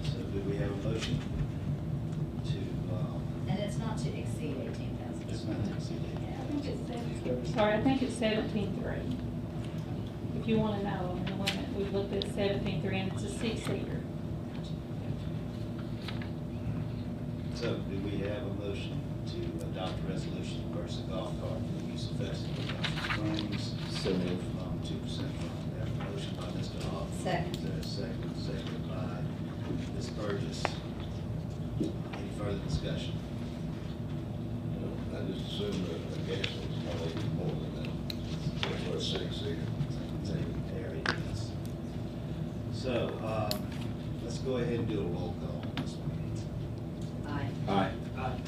So do we have a motion to, And it's not to exceed 18,000. it's not to exceed I think it's 17.3. If you want to know, I mean, the one that we looked at 17.3, and it's a 6-seater. So do we have a motion to adopt a resolution to purchase a golf cart for the use of festivals, springs? So moved. 2% fund. We have a motion by Mr. Hawes. Second. Is there a second? Second by Ms. Burgess. Any further discussion? I just assumed that the gas was probably more than that. That's what 6-seater. There it is. So, let's go ahead and do a roll call on this one. Aye. Aye. Aye.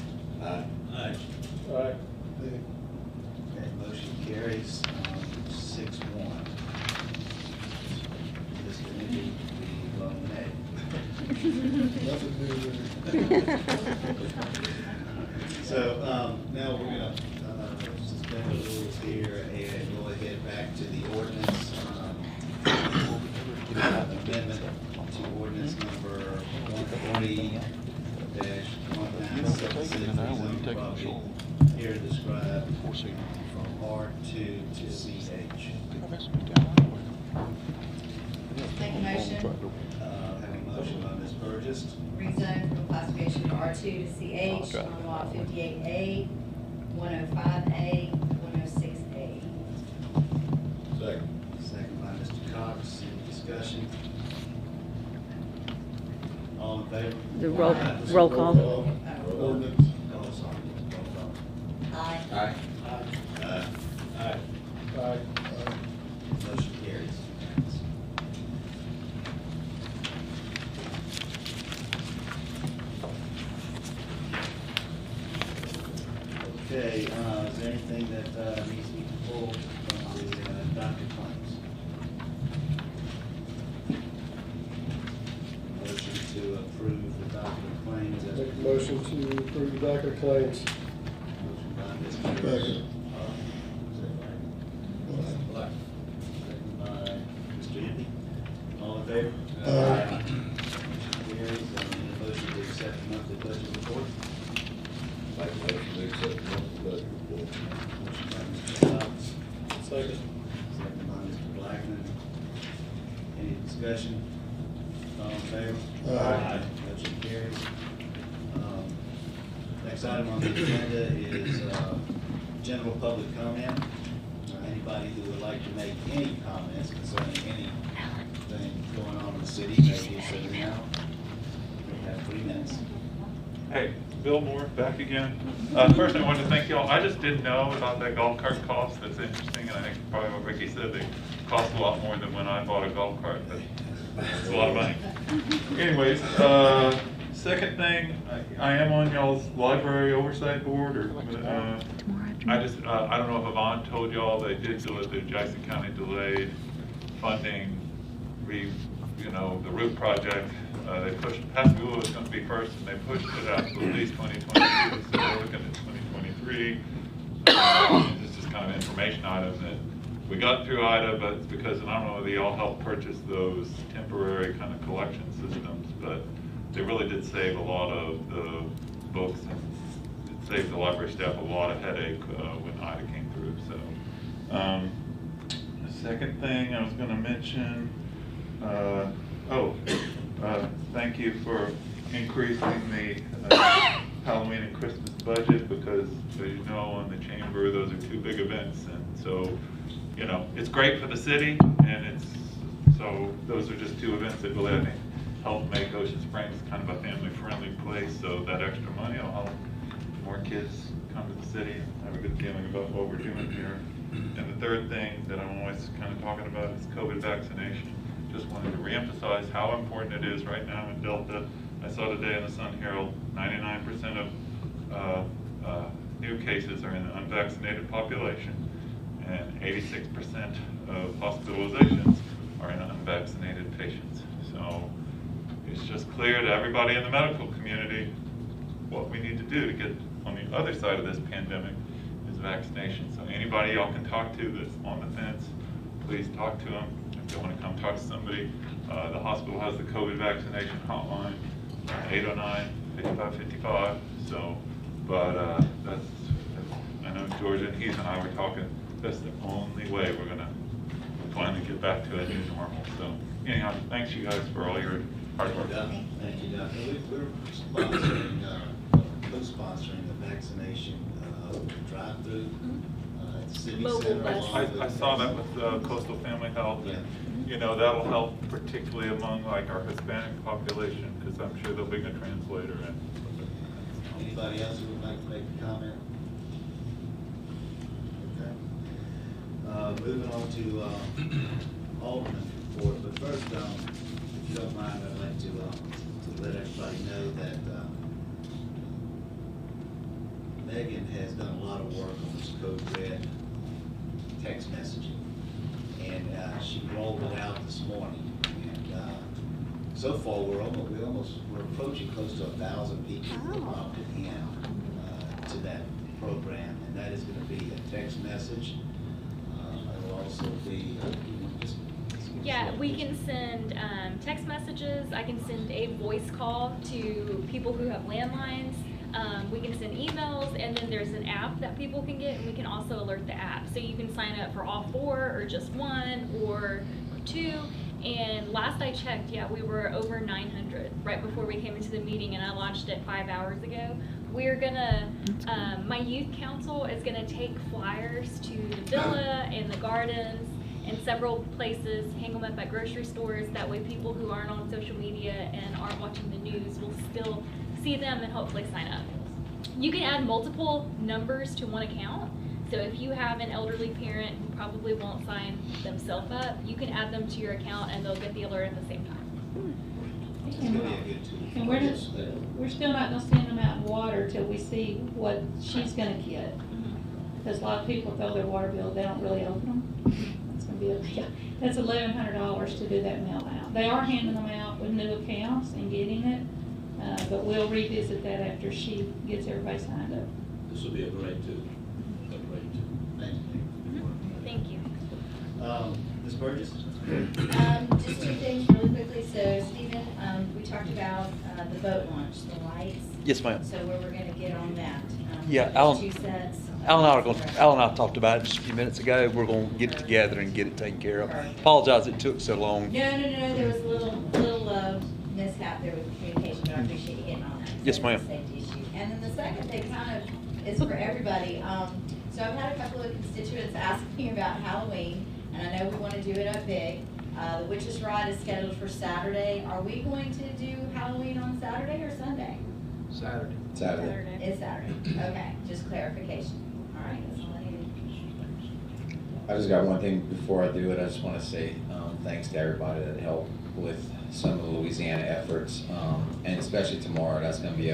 Now we're gonna suspend the rules here and go ahead back to the ordinance. Amendment to ordinance number 140-1976, property here described from R2 to CH. Make a motion, Have a motion by Ms. Burgess. rezone from classification R2 to CH on lot 58A, 105A, 106A. Second. Second by Mr. Cox. Any discussion? All in favor? The roll call. Ordinance. Oh, sorry. Roll call. Aye. Aye. Aye. Aye. Aye. Motion carries. Okay, is there anything that needs to be pulled from the docket claims? Motion to approve the docket of claims as Make a motion to approve the docket of claims. motion by Mr. Second. Second by Mr. Empey. All in favor? Aye. Motion carries. And a motion to accept the monthly budget report. Make a motion to accept the monthly budget report. Motion by Mr. Cox. Second. Second by Mr. Blackman. Any discussion? All in favor? Aye. Motion carries. Next item on the agenda is general public comment. Anybody who would like to make any comments concerning anything going on in the city, may do so now. We have 3 minutes. Hey, Bill Moore, back again. First, I wanted to thank y'all. I just didn't know about that golf cart cost. That's interesting, and I think probably what Ricky said, they cost a lot more than when I bought a golf cart, but it's a lot of money. Anyways, second thing, I am on y'all's library oversight board, or I don't know if Yvonne told y'all, they did the Jackson County delayed funding, the roof project. They pushed, Pascagoula was going to be first, and they pushed it out to at least 2022, so we're looking at 2023. This is kind of an information item that we got through IDA, but it's because, and I don't know whether y'all helped purchase those temporary kind of collection systems, but they really did save a lot of the books, and it saved the library staff a lot of headache when IDA came through. So, the second thing I was going to mention, thank you for increasing the Halloween and Christmas budget, because as you know, in the chamber, those are 2 big events, and so, it's great for the city, and so those are just 2 events that really, I think, help make Ocean Springs kind of a family-friendly place, so that extra money will help more kids come to the city and have a good feeling about what we're doing here. And the third thing that I'm always kind of talking about is COVID vaccination. Just wanted to reemphasize how important it is right now in Delta. I saw today in the Sun Herald, 99% of new cases are in the unvaccinated population, and 86% of hospitalizations are in unvaccinated patients. So it's just clear to everybody in the medical community what we need to do to get on the other side of this pandemic is vaccination. So anybody y'all can talk to that's on the fence, please talk to them. If they want to come talk to somebody, the hospital has the COVID vaccination hotline, 809-5555. So, but I know George and Heath and I were talking, that's the only way we're gonna finally get back to a new normal. So anyhow, thanks you guys for all your hard work. Thank you, Doctor. We're sponsoring, co-sponsoring the vaccination drive-through at the city center. I saw that with Coastal Family Health, and that'll help particularly among like our Hispanic population, because I'm sure they'll bring a translator in. Anybody else who would like to make a comment? Okay. Moving on to Aldermen report, but first, if you don't mind, I'd like to let everybody know that Megan has done a lot of work on this code red text messaging, and she rolled it out this morning. And so far, we're approaching close to 1,000 people who opted in to that program, and that is gonna be a text message. It'll also be, Yeah, we can send text messages. I can send a voice call to people who have landlines. We can send emails, and then there's an app that people can get, and we can also alert the app. So you can sign up for all 4 or just 1 or 2. And last I checked, yeah, we were over 900 right before we came into the meeting, and I launched it 5 hours ago. We're gonna, my youth council is gonna take flyers to the villa and the gardens and several places, hang them up at grocery stores. That way people who aren't on social media and aren't watching the news will still see them and hopefully sign up. You can add multiple numbers to one account. So if you have an elderly parent who probably won't sign themselves up, you can add them to your account and they'll get the alert at the same time. it's gonna be a good tool. And we're still not gonna send them out water till we see what she's gonna get. Because a lot of people throw their water bill, they don't really open them. That's gonna be that's $1,100 to do that mail out. They are handing them out with new accounts and getting it, but we'll revisit that after she gets everybody signed up. This will be a great tool. A great tool. Thank you. Thank you. Ms. Burgess? Just 2 things really quickly. So Stephen, we talked about the boat launch, the lights. Yes, ma'am. So where we're gonna get on that. Yeah, Alan- 2 sets. Alan and I talked about it just a few minutes ago. We're going to get it together and get it taken care of. Apologize it took so long. No, there was a little mishap there with the communication, but I appreciate you hitting on that. Yes, So ma'am. it's a safety issue. And then the second thing kind of is for everybody. So I've had a couple of constituents asking me about Halloween, and I know we want to do it up big. The Witches Ride is scheduled for Saturday. Are we going to do Halloween on Saturday or Sunday? Saturday. Saturday. It's Saturday. Okay, just clarification. All right, that's all I needed. I just got one thing before I do it. I just want to say thanks to everybody that helped with some of the Louisiana efforts, and especially tomorrow. That's going to be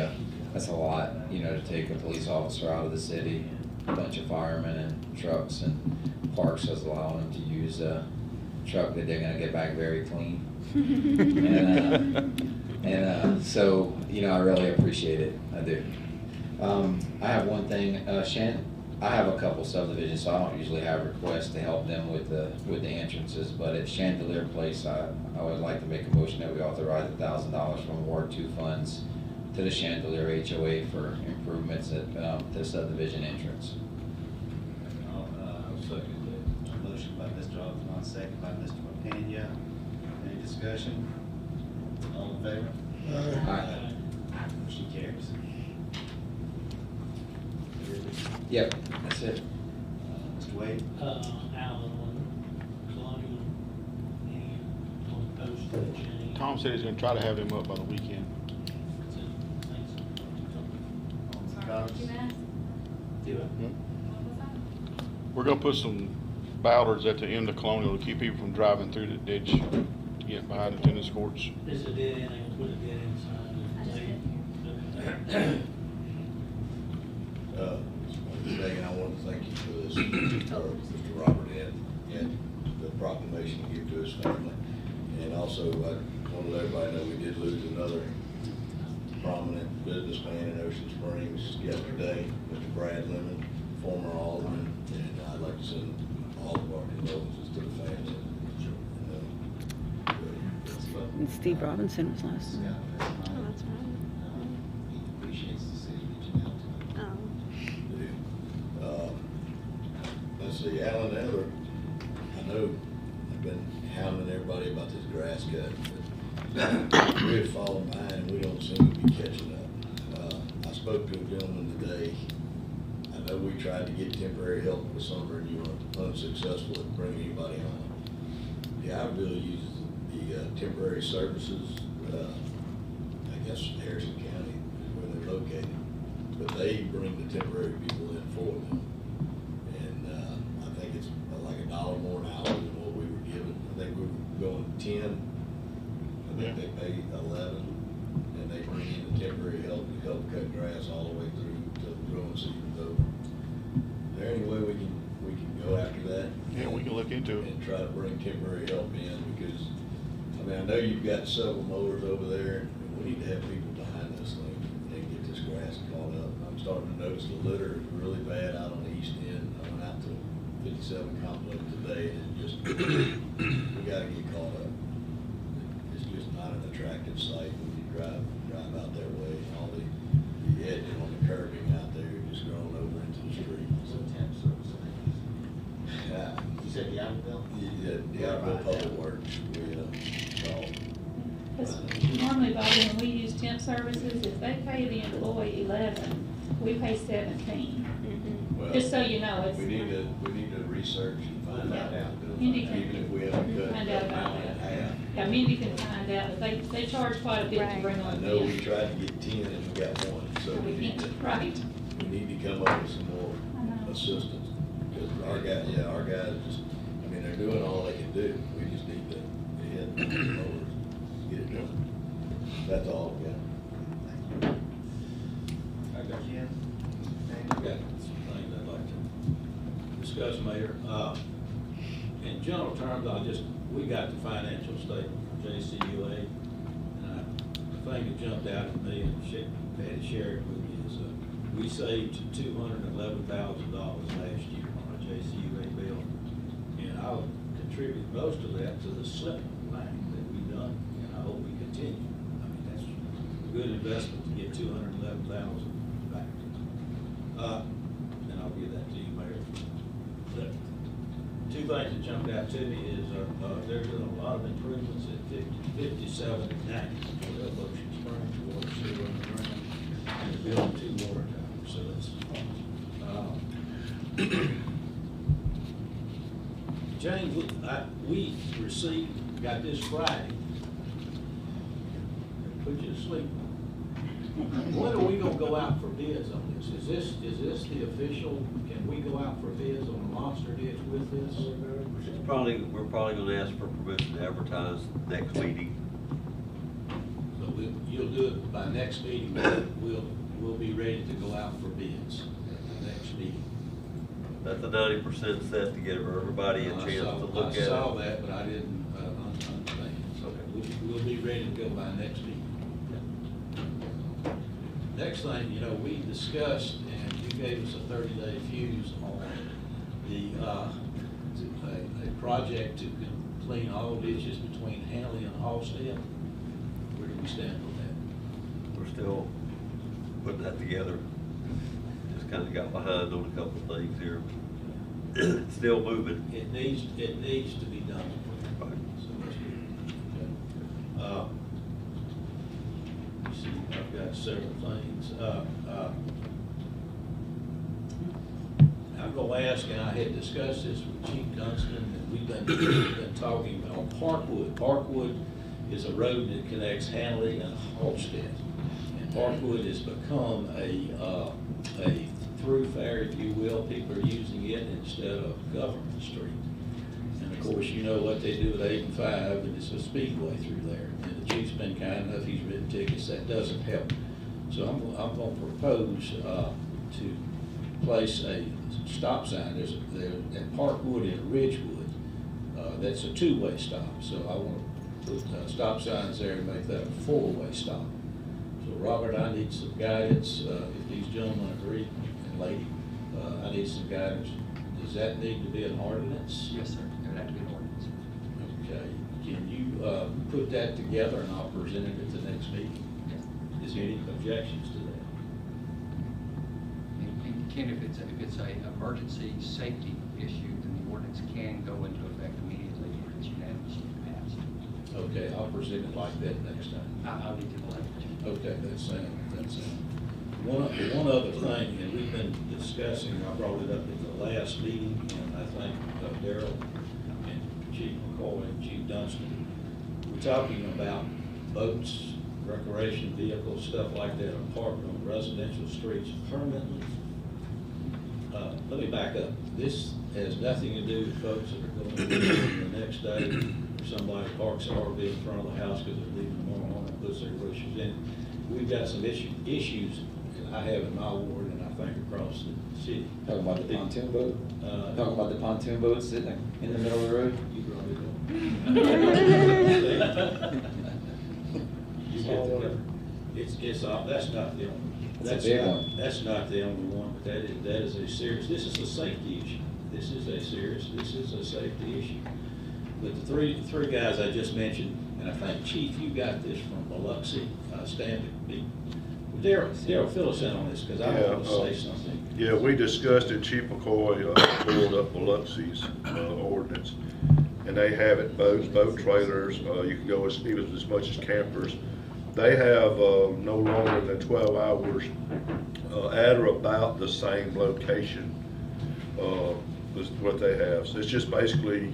that's a lot, you know, to take a police officer out of the city, a bunch of firemen and trucks, and Parks is allowing them to use a truck that they're going to get back very clean. And so, you know, I really appreciate it. I do. I have one thing, I have a couple subdivisions, so I don't usually have requests to help them with the entrances, but at Chandelier Place, I would like to make a motion that we authorize $1,000 from Ward 2 funds to the Chandelier HOA for improvements at the subdivision entrance. I'll second that. Motion by Mr. Alderman, second by Mr. Pena. Any discussion? All in favor? Aye. Motion carries. Yep, that's it. Mr. Wade? Alan, on Colonial, any on the post that Jenny? Tom said he's gonna try to have him up by the weekend. We're gonna put some ballards at the end of Colonial to keep people from driving through the ditch to get behind the tennis courts. This is a dead end, they can put a dead end sign. Mr. Reagan, I want to thank you for this, Mr. Robert and the proclamation you gave to his family. And also, I want to let everybody know we did lose another prominent businessman in Ocean Springs yesterday, Mr. Brad Lemon, former alderman, and I'd like to send all of our condolences to the family. And Steve Robinson was last. Oh, that's right. He appreciates the city reaching out to him. Let's see, Alan, the other, I know I've been hounding everybody about this grass cut, but we have fallen behind, we don't seem to be catching up. I spoke to a gentleman today. I know we tried to get temporary help in the summer and you were unsuccessful at bringing anybody on. Yeah, I really use the temporary services, I guess Harrison County is where they're located, but they bring the temporary people in for them. And I think it's like $1 more an hour than what we were given. I think we were going 10. I think they pay 11, and they bring in the temporary help to help cut grass all the way through till the growing season's over. Is there any way we can go after that? Yeah, we can look into it. And try to bring temporary help in, because, I mean, I know you've got several mowers over there, and we need to have people behind this thing and get this grass caught up. I starting to notice the litter is really bad out on the east end. I went out to 57 complex today and it just, we gotta get caught up. It's just not an attractive sight when you drive out that way. And all the edges on the curbing out there are just grown over into the street. So temp service. Yeah. You said the Aldermen? Yeah, the Aldermen Public Works, we, called. Because normally, Bobby, when we use temp services, if they pay the employee 11, we pay 17. Well, Just so you know, it's. We need to research and find out. Mindy can Even if we haven't cut find the out about amount in that. half. Yeah, Mindy can find out, but they charge quite a bit to bring I on. know we tried to get 10 and we got 1, so we need to. Right. We need to come up with some more assistance. Because our guys just, I mean, they're doing all they can do. We just need to hit over, get it done. That's all we got. I got some things I'd like to discuss, Mayor. In general terms, we got the financial statement from JCUA, and the thing that jumped out at me and had to share it with you is we saved $211,000 last year on our JCUA bill, and I'll contribute most of that to the slip line that we've done, and I hope we continue. I mean, that's a good investment to get $211,000 back. And I'll give that to you, Mayor. But two things that jumped out to me is they're doing a lot of improvements at 57 and 90, Ocean Springs, water, sewer, and the ground, and they're building 2 water towers, so that's James, we got this Friday. Put you to sleep. When are we gonna go out for bids on this? Is this the official, can we go out for bids on the monster ditch with this? We're probably gonna ask for permission to advertise next meeting. But you'll do it by next meeting, we'll be ready to go out for bids at the next meeting. That's a 90% set to give everybody a chance to look at it. I saw that, but I didn't understand. So we'll be ready to go by next meeting. Next thing, we discussed, and you gave us a 30-day fuse on a project to clean all ditches between Hanley and Halstead. Where do we stand with that? We're still putting that together. Just kind of got behind on a couple of things here. It's still moving. It needs to be done. Right. So let's do it. Okay. You see, I've got several things. I'm going to ask, and I had discussed this with Chief Dunstan, and we've been talking about Parkwood. Parkwood is a road that connects Hanley and Halstead. And Parkwood has become a thoroughfare, if you will. People are using it instead of Government Street. And of course, you know what they do at 8 and 5, and it's a speedway through there. And the chief's been kind enough, he's written tickets, that doesn't help. So I'm going to propose to place a stop sign. There's at Parkwood and Ridgewood, that's a 2-way stop. So I want to put stop signs there and make that a 4-way stop. So Robert, I need some guidance, if these gentlemen agree, and lady, I need some guidance. Does that need to be an ordinance? Yes, sir. It would have to be an ordinance. Okay. Can you put that together and I'll present it at the next meeting? Is there any objections to that? And Ken, if it's a emergency safety issue, then the ordinance can go into effect immediately if it's unanimously passed. Okay, I'll present it like that next time. I'll need to language. Okay, that's sound. One other thing, and we've been discussing, I brought it up at the last meeting, and I think Darrell and Chief McCoy and Chief Dunstan, we're talking about boats, recreation vehicles, stuff like that, are parked on residential streets permanently. Let me back up. This has nothing to do with folks that are going to leave the next day, or somebody parks an RV in front of the house because they're leaving tomorrow morning and puts their groceries in. We've got some issues that I have in my ward and I think across the city. Talking about the pontoon boat? Talking about the pontoon boat sitting in the middle of the road? You brought it up. It's off, that's not the only. That's a big not- one. That's not the only one, but that is a serious, this is a safety issue. This is a safety issue. But the three guys I just mentioned, and I think, Chief, you got this from Biloxi, Darryl, fill us in on this, because I want to say something. Yeah, we discussed it, Chief McCoy pulled up Biloxi's ordinance, and they have it, boats, boat trailers, you can go even as much as campers. They have no longer than 12 hours at or about the same location is what they have. So it's just basically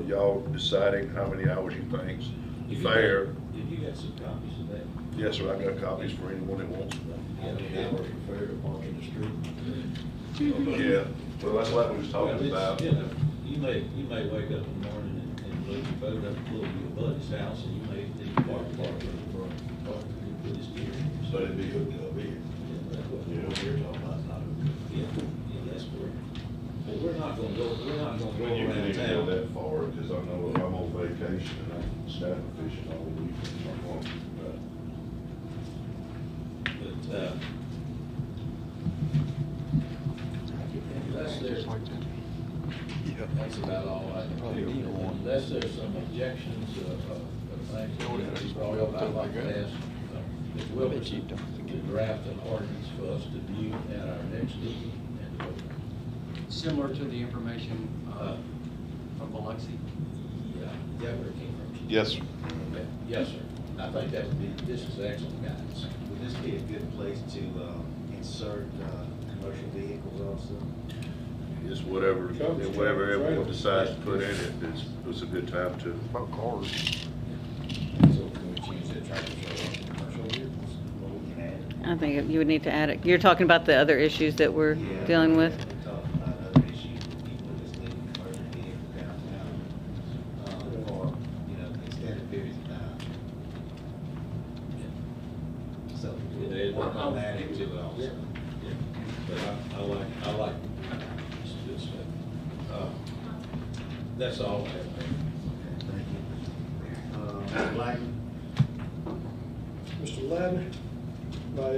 y'all deciding how many hours you think's fair. Have you got some copies of that? Yes, sir, I got copies for anyone that wants one. How many hours are fair to park in the street? Yeah, well, that's what we was talking Well, about. you know, you may wake up in the morning and leave your boat up to your buddy's house, and you may need to park in the front, put his gear in. So it'd be hooked up here. Yeah, What you're talking about is not hooked up. yeah, that's correct. But we're not gonna go You around can even go town. that far, because I know if I'm on vacation and I'm staff fishing all week, I'm going. But, that's about all I can do. Unless there's some objections of things that we brought up, I'd like to ask Ms. Wilkerson to draft an ordinance for us to view at our next meeting and vote. Similar to the information from Biloxi? Yeah, is that where it came from? Yes, sir. Okay. Yes, sir. I think that would be, this is excellent guidance. Would this be a good place to insert commercial vehicles also? Just whatever everyone decides to put in it, it's a good time to. About cars. So can we change that tractor trailer to commercial vehicles? Well, we can add it. I think you would need to add it. You're talking about the other issues that we're dealing with? We're talking about other issues with people just leaving commercial vehicles downtown, for, extended periods of time. So we'll work on that into it also. But I like this good stuff. That's all I have. Thank you. Mr. Blackman? Mr. Ladner, my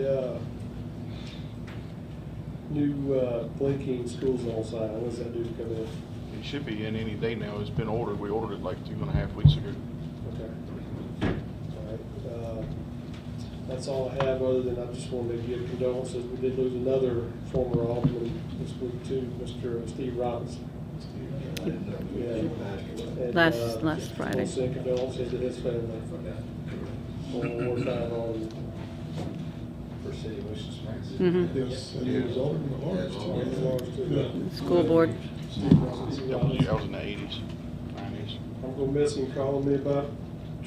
new blinking school zone sign, when's that due to come in? It should be in any day now. It's been ordered. We ordered it like 2.5 weeks ago. Okay. All right. That's all I have, other than I just wanted to give condolences. We did lose another former alderman this week too, Mr. Steve Robinson. Yeah. And, Last Friday. We'll send condolences to his family. One more time on For city wishes, Mhm. Yes, and he was Alderman at large, too. School board. That was in the 80s, 90s. I'm gonna miss him calling me about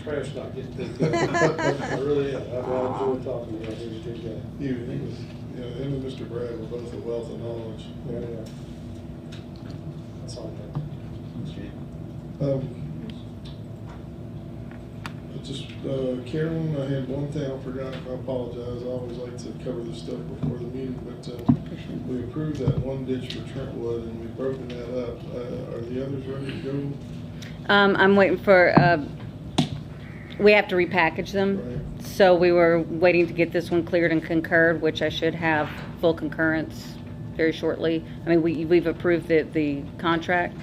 trash not getting picked up. I really am. I've enjoyed talking to you. He's a good guy. He was, him and Mr. Brad were both a wealth of knowledge. Yeah. That's all I have. Carolyn, I had one thing I forgot, I apologize, I always like to cover this stuff before the meeting, but we approved that one ditch for Trentwood and we've broken that up. Are the others ready to go? I'm waiting for, we have to repackage them. Right. So we were waiting to get this one cleared and concurred, which I should have full concurrence very shortly. I mean, we've approved the contract,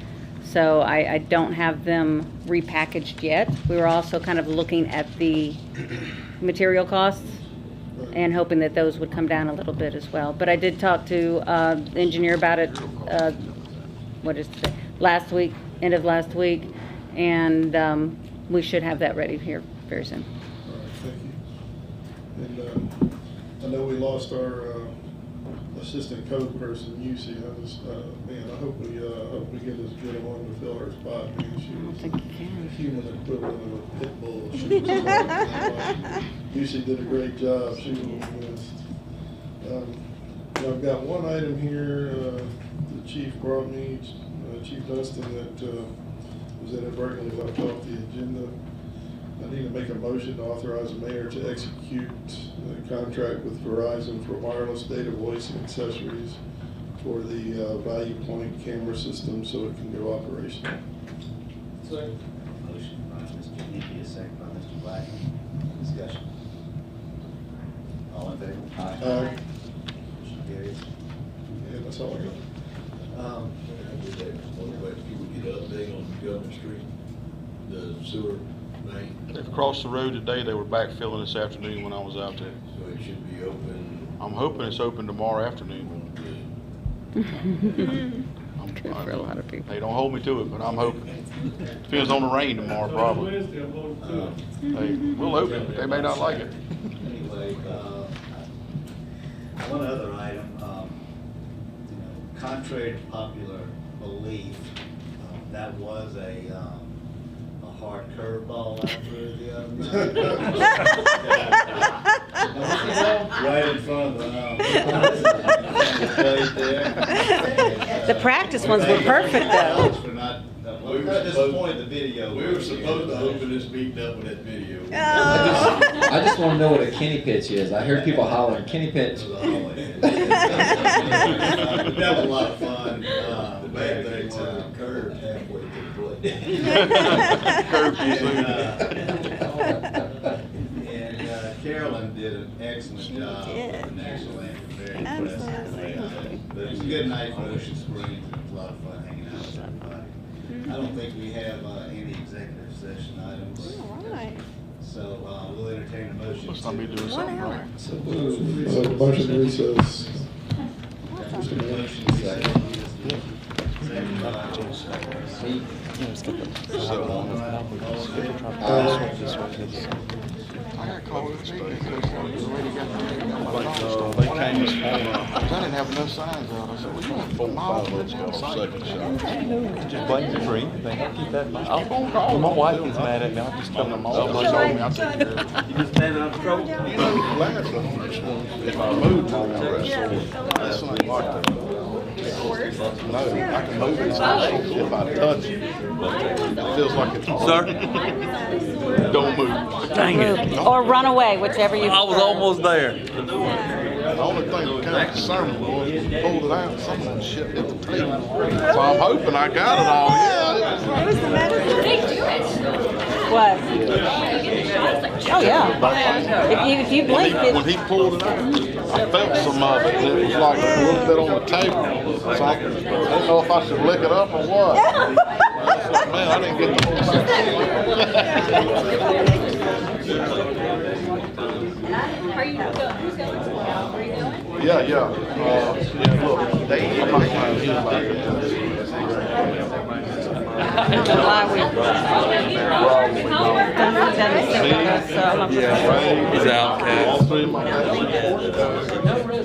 so I don't have them repackaged yet. We were also kind of looking at the material costs and hoping that those would come down a little bit as well. But I did talk to the engineer about it, what is today? Last week, end of last week, and we should have that ready here very soon. All right, thank you. And I know we lost our assistant code person, UC. I hope we get this good one to fill her spot. I mean, she was the human equivalent of a pit bull. UC did a great job. She was missed. I've got one item here. The chief brought me, Chief Dustin, that was inadvertently left off the agenda. I need to make a motion to authorize the mayor to execute a contract with Verizon for wireless data, voice, and accessories for the Value Point camera system so it can go operational. Second. Motion by Mr. Hickey, a second by Mr. Blackman. Discussion. All in favor? Aye. carries. Yeah, that's all I got. If you would get an update on Government Street, the sewer main, They've crossed the road today. They were backfilling this afternoon when I was out there. so it should be open. I'm hoping it's open tomorrow afternoon. Good for a lot of people. Hey, don't hold me to it, but I'm hoping. Depends on the rain tomorrow, probably. Hey, we'll open it, but they may not like it. Anyway, one other item, contrary to popular belief, that was a hard curveball out there the other night. Right in front of The practice ones were perfect, though. We were disappointed the video. We were supposed to open this meeting up with that video. I just want to know what a Kenny pitch is. I heard people hollering, Kenny pitch. That was a lot of fun. The bad thing was the curve halfway through the And Carolyn did an excellent job with the national anthem. Very impressive. But it was a good night for Ocean Springs. It was a lot of fun hanging out with everybody. I don't think we have any executive session items. All right. So we'll entertain a motion. Must not be doing something right. Motion to recess. Motion I got called this day because the lady got there and got my dog. They came this morning. I didn't have enough signs out. I said, we're going 4 miles. Let's go. Just blame the green thing. I'll keep that in mind. When my wife gets mad at me, I'll just tell them all. Somebody told me I take care of it. You just standing on the road? You know, last one, if I moved my arrest, this one ain't like that. No, I can move it. If I touch it, it feels like it's hard. Sir? Don't move. Dang it. Or run away, whichever you I was prefer. almost there. The only thing that kind of concerned me was when we pulled it out, some of that shit hit the tape. So I'm hoping I got it all. Yeah, What? Oh, yeah. If you blink, when he pulled it out, I felt some of it. And it was like a little bit on the table. So I didn't know if I should lick it up or what. Man, I didn't get the Are you going? Who's going? Where are you going? Yeah, look, they I'm not lying, he was like He's out, all three of my guys.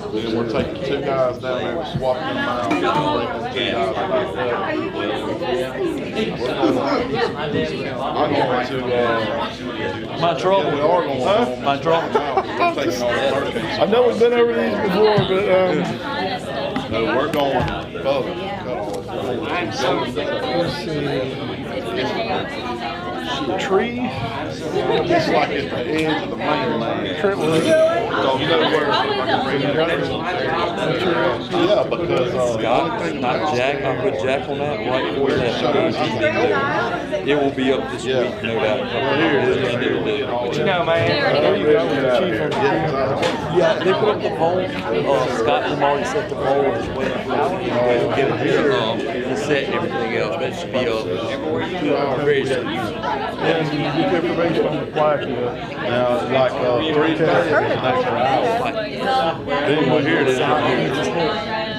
And we're taking 2 guys down there and swapping them out. I'm going to, My trouble. we are going to, My trouble. we're taking all the hurricanes. I've never been over these before, but, No, we're going further. tree. It's like at the edge of the mainland. So you know where yeah, because Scott, not Jack, I put Jack on that right before that. It will be up this week, no doubt. But you know, man. Yeah, they put up the poll. Scott has already set the poll. Just waiting for us to get it here. To set everything else. That should be up everywhere you go. Very soon. Yeah, you get the information on the plaque, now, like 3:30 is the next round. Well, here it is.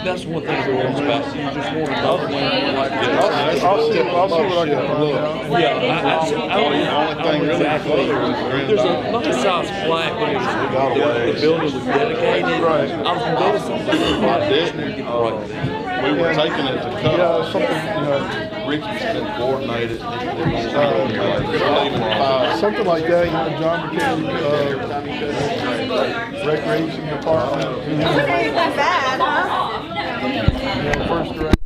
That's one thing we want about. You just want to know. I'll see what I can find out. Yeah, I don't know exactly. There's a nice size plaque, but the building was dedicated. Right. I was going to go to something. I didn't. We were taking it to cut. Yeah, something, Ricky's been coordinated. something like that, John McKinney, recreation department. Not bad, huh? First director.